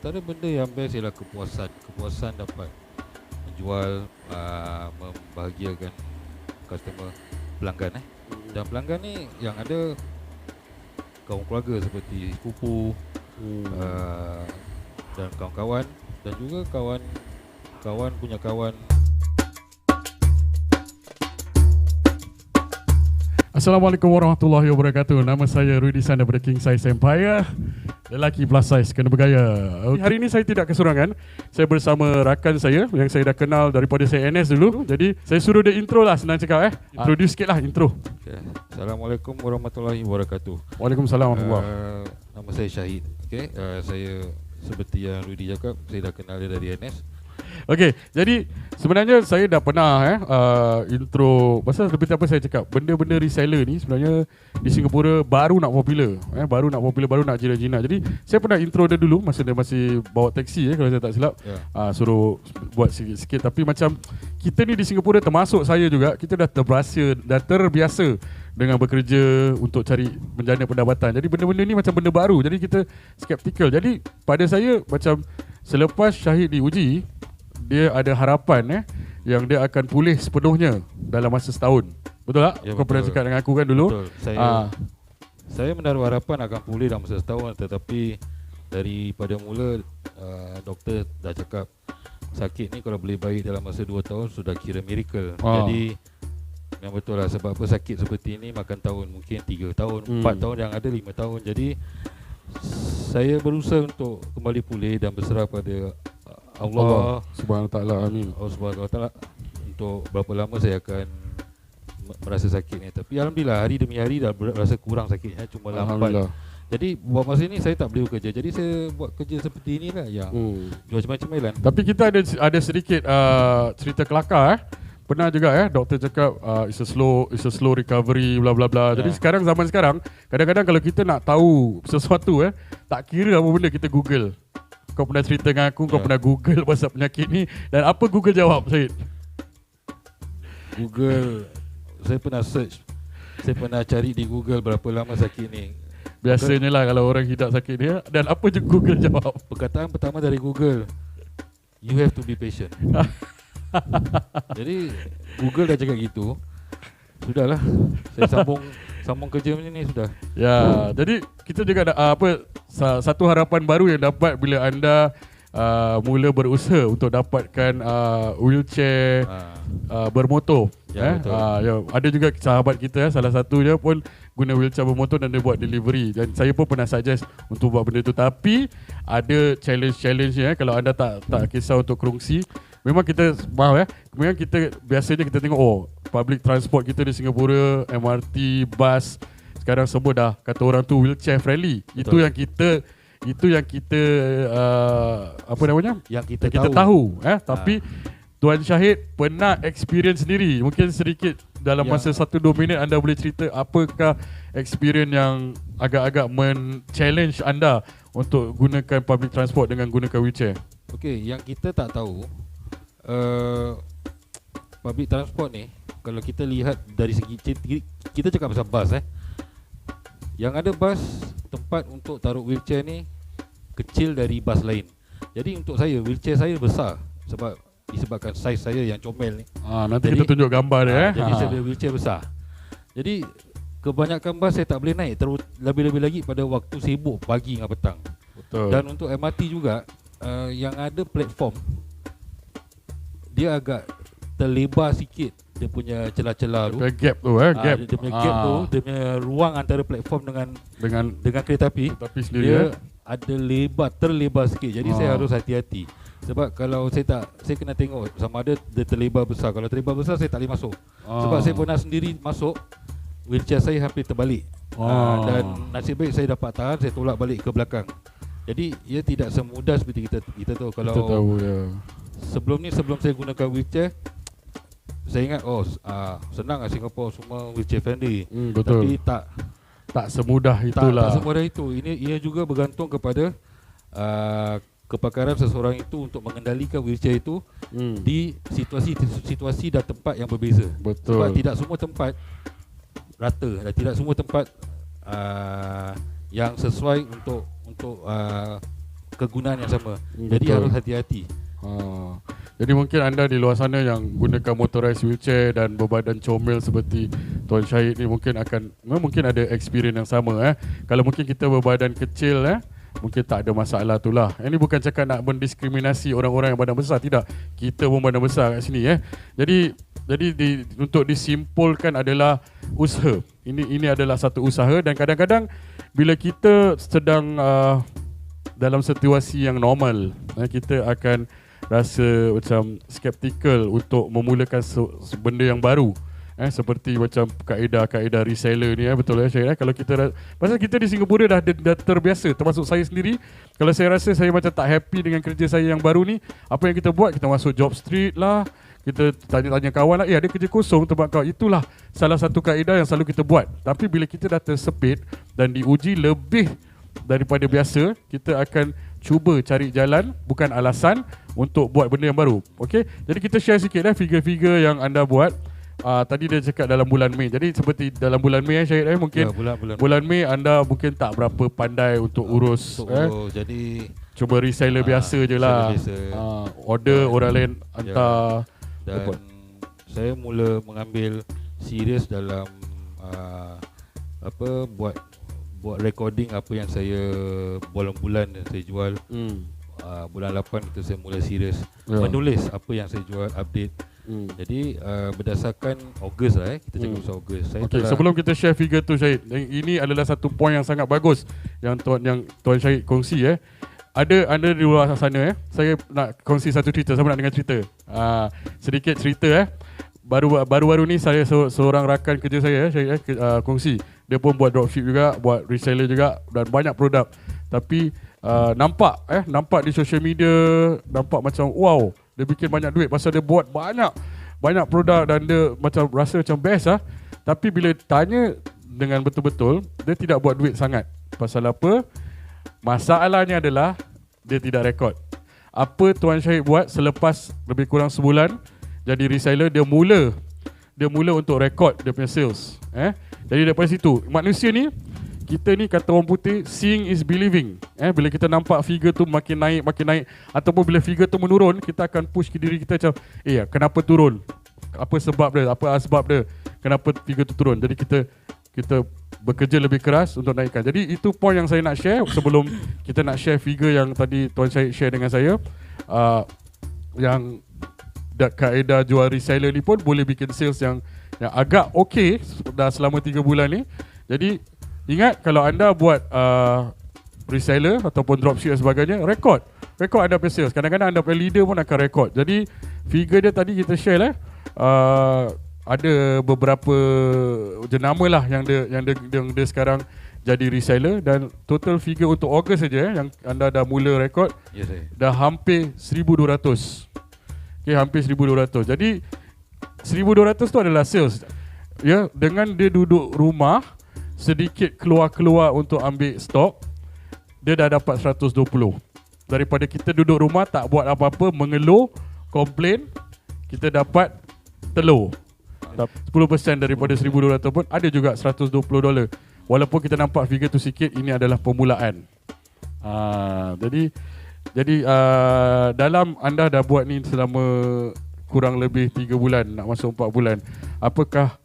antara benda yang best ialah kepuasan dapat menjual, membahagiakan customer, pelanggan dan pelanggan ni yang ada kawan keluarga seperti sepupu, dan kawan-kawan, dan juga kawan punya kawan. Assalamualaikum warahmatullahi wabarakatuh. Nama saya Rudy San daripada King Size Empire, lelaki plus size kena bergaya. Hari ini saya tidak kesurangan. Saya bersama rakan saya yang saya dah kenal daripada saya NS dulu. Jadi saya suruh dia intro lah, senang cakap Introduce sikit lah, intro. Okay. Assalamualaikum warahmatullahi wabarakatuh. Waalaikumsalam warahmatullahi. Nama saya Syahid. Saya seperti yang Rudy cakap, saya dah kenal dia dari NS. Okey, jadi sebenarnya saya dah pernah intro pasal lebih apa saya cakap, benda-benda reseller ni sebenarnya di Singapura baru nak popular, baru nak jinak-jinak. Jadi saya pernah intro dia dulu masa dia masih bawa taksi kalau saya tak silap. Suruh buat sikit-sikit, tapi macam kita ni di Singapura, termasuk saya juga, kita dah terbiasa dengan bekerja untuk cari menjana pendapatan. Jadi benda-benda ni macam benda baru, jadi kita skeptikal. Jadi pada saya macam selepas Syahid diuji, dia ada harapan yang dia akan pulih sepenuhnya dalam masa setahun. Betul tak? Ya, kau pernah cakap dengan aku kan dulu? Betul. Saya menaruh harapan akan pulih dalam masa setahun, tetapi daripada mula doktor dah cakap sakit ni kalau boleh baik dalam masa 2 tahun sudah kira miracle. Jadi yang betul lah, sebab apa sakit seperti ini makan tahun, mungkin 3 tahun, 4 tahun, yang ada 5 tahun. Jadi saya berusaha untuk kembali pulih dan berserah pada Allah Subhanahu Wa Taala. Amin. Allah Subhanahu Wa Taala untuk berapa lama saya akan merasa sakit ni. Tapi alhamdulillah hari demi hari dah rasa kurang sakitnya, cuma lambat. Jadi buat masa ni saya tak boleh bekerja. Jadi saya buat kerja seperti inilah yang jual cemil-cemilan. Tapi kita ada sedikit cerita kelakar Pernah juga doktor cakap it's a slow recovery bla bla bla. Jadi zaman sekarang kadang-kadang kalau kita nak tahu sesuatu tak kira apa benda kita Google. Kau pernah cerita dengan aku, kau pernah Google pasal penyakit ni, dan apa Google jawab, Syed? Google, saya pernah search, saya pernah cari di Google berapa lama sakit ni. Biasanya lah kalau orang hidup sakit dia. Dan apa je Google jawab? Perkataan pertama dari Google, you have to be patient. Jadi Google dah cakap gitu, sudahlah, saya sambung kerja ni sudah. Ya, jadi kita juga ada satu harapan baru yang dapat bila anda mula berusaha untuk dapatkan wheelchair bermotor. Ada juga sahabat kita salah satunya pun guna wheelchair bermotor dan dia buat delivery, dan saya pun pernah suggest untuk buat benda tu. Tapi ada challenge-nya kalau anda tak kisah untuk kongsi. Memang kita kemudian kita biasanya kita tengok public transport kita di Singapura, MRT, bus sekarang semua dah kata orang tu wheelchair friendly. Betul. Itu yang kita Yang kita tahu. Tapi Tuan Syahid pernah experience sendiri. Mungkin sedikit dalam masa 1-2 minit anda boleh cerita apakah experience yang agak-agak men-challenge anda untuk gunakan public transport dengan gunakan wheelchair. Okey, yang kita tak tahu, public transport ni, kalau kita lihat dari segi, kita cakap pasal bas yang ada bas, tempat untuk taruh wheelchair ni kecil dari bas lain. Jadi untuk saya, wheelchair saya besar disebabkan saiz saya yang comel ni. Nanti jadi, kita tunjuk gambar dia. Jadi saya punya wheelchair besar. Jadi kebanyakan bas saya tak boleh naik, lebih-lebih lagi pada waktu sibuk pagi dengan petang. Betul. Dan untuk MRT juga, yang ada platform, dia agak terlebar sikit, dia punya celah-celah tu. Gap tu gap. Dia punya gap tu, dia punya ruang antara platform dengan kereta api sendiri, dia ada terlebar sikit. Jadi saya harus hati-hati. Sebab kalau saya kena tengok sama ada dia terlebar besar. Kalau terlebar besar saya tak boleh masuk. Sebab saya pernah sendiri masuk, wheelchair saya hampir terbalik. Dan nasib baik saya dapat tahan, saya tolak balik ke belakang. Jadi ia tidak semudah seperti kita tahu. Kalau kita tahu, sebelum saya gunakan wheelchair, saya ingat senang Singapura semua wheelchair friendly. Betul. Tapi tak semudah itulah. Tak semudah itu. Ia juga bergantung kepada kepakaran seseorang itu untuk mengendalikan wheelchair itu di situasi dan tempat yang berbeza. Betul. Sebab tidak semua tempat rata dan tidak semua tempat yang sesuai untuk kegunaan yang sama. Jadi Betul. harus hati-hati. Jadi mungkin anda di luar sana yang gunakan motorized wheelchair dan berbadan comel seperti Tuan Syahid ni mungkin ada experience yang sama. Kalau mungkin kita berbadan kecil mungkin tak ada masalah tu lah. Ini bukan cakap nak mendiskriminasi orang-orang yang badan besar, tidak. Kita pun badan besar kat sini Jadi untuk disimpulkan adalah usaha. Ini adalah satu usaha, dan kadang-kadang bila kita sedang dalam situasi yang normal, kita akan rasa macam skeptical untuk memulakan benda yang baru. Seperti macam kaedah-kaedah reseller ni betul Syahid. Kalau kita pasal kita di Singapura dah terbiasa, termasuk saya sendiri. Kalau saya rasa saya macam tak happy dengan kerja saya yang baru ni, apa yang kita buat? Kita masuk job street lah, kita tanya-tanya kawan lah, ada kerja kosong tempat kau. Itulah salah satu kaedah yang selalu kita buat. Tapi bila kita dah tersepit dan diuji lebih daripada biasa, kita akan cuba cari jalan, bukan alasan, untuk buat benda yang baru. Okay? Jadi kita share sikit figure-figure yang anda buat. Tadi dia cakap dalam bulan Mei. Jadi seperti dalam bulan Mei Syahid mungkin bulan Mei anda mungkin tak berapa pandai untuk urus. Jadi cuba reseller biasa je lah. Order orang lain hantar. Dan saya mula mengambil serius dalam buat recording apa yang saya bulan-bulan saya jual. Bulan 8 itu saya mula serius menulis apa yang saya jual, update. Jadi berdasarkan Ogos lah kita cakap pasal Ogos. Sebelum kita share figure tu Syahid, ini adalah satu point yang sangat bagus yang Tuan Syahid kongsi Ada di luar sana saya nak kongsi satu cerita. Saya nak dengar cerita. Sedikit cerita baru-baru ni saya seorang rakan kerja saya Syahid kongsi. Dia pun buat dropship juga, buat reseller juga, dan banyak produk. Tapi nampak di social media, nampak macam wow, dia bikin banyak duit pasal dia buat banyak produk dan dia macam rasa macam best Tapi bila tanya dengan betul-betul, dia tidak buat duit sangat. Pasal apa? Masalahnya adalah dia tidak rekod. Apa Tuan Syahid buat selepas lebih kurang sebulan jadi reseller, dia mula untuk rekod dia punya sales. Jadi daripada situ, manusia ni, kita ni kata orang putih, seeing is believing. Bila kita nampak figure tu makin naik, ataupun bila figure tu menurun, kita akan push ke diri kita macam, kenapa turun? Apa sebab dia? Kenapa figure tu turun? Jadi kita bekerja lebih keras untuk naikkan. Jadi itu point yang saya nak share sebelum kita nak share figure yang tadi Tuan Syahid share dengan saya. Yang kaedah jual reseller ni pun boleh bikin sales yang agak okey dah selama 3 bulan ni. Jadi ingat, kalau anda buat reseller ataupun dropship dan sebagainya, rekod anda punya sales. Kadang-kadang anda punya leader pun akan rekod. Jadi figure dia tadi kita share ada beberapa jenama lah yang dia sekarang jadi reseller, dan total figure untuk Ogos saja yang anda dah mula rekod dah hampir 1,200. Hampir 1,200. Jadi 1,200 tu adalah sales. Dengan dia duduk rumah, sedikit keluar untuk ambil stok, dia dah dapat 120. Daripada kita duduk rumah tak buat apa-apa, mengeluh, komplain, kita dapat telur 10% daripada 1,200 pun ada juga $120. Walaupun kita nampak figure tu sikit, ini adalah permulaan. Jadi dalam anda dah buat ni selama kurang lebih 3 bulan, nak masuk 4 bulan, apakah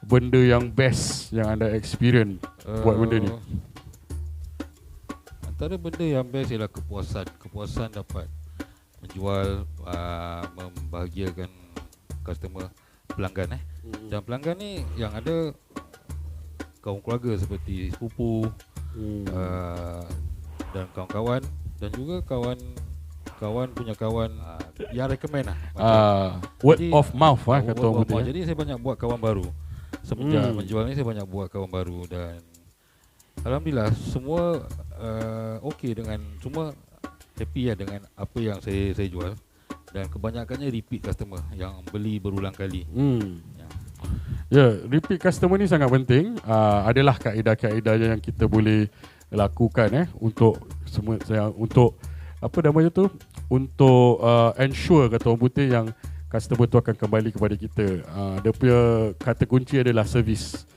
benda yang best yang anda experience buat benda ni? Antara benda yang best ialah kepuasan dapat menjual, membahagiakan customer, pelanggan Dan pelanggan ni yang ada kaum keluarga seperti sepupu, dan kawan-kawan, dan juga kawan punya kawan yang recommend word of mouth kata orang putih. Jadi saya banyak buat kawan baru. Semenjak menjual ni saya banyak buat kawan baru, dan alhamdulillah semua okey, dengan semua happy dengan apa yang saya jual, dan kebanyakannya repeat customer yang beli berulang kali. Repeat customer ni sangat penting. Adalah kaedah-kaedah yang kita boleh lakukan untuk semua, untuk apa namanya tu, untuk ensure kata orang putih yang customer tu akan kembali kepada kita. Dia punya kata kunci adalah service.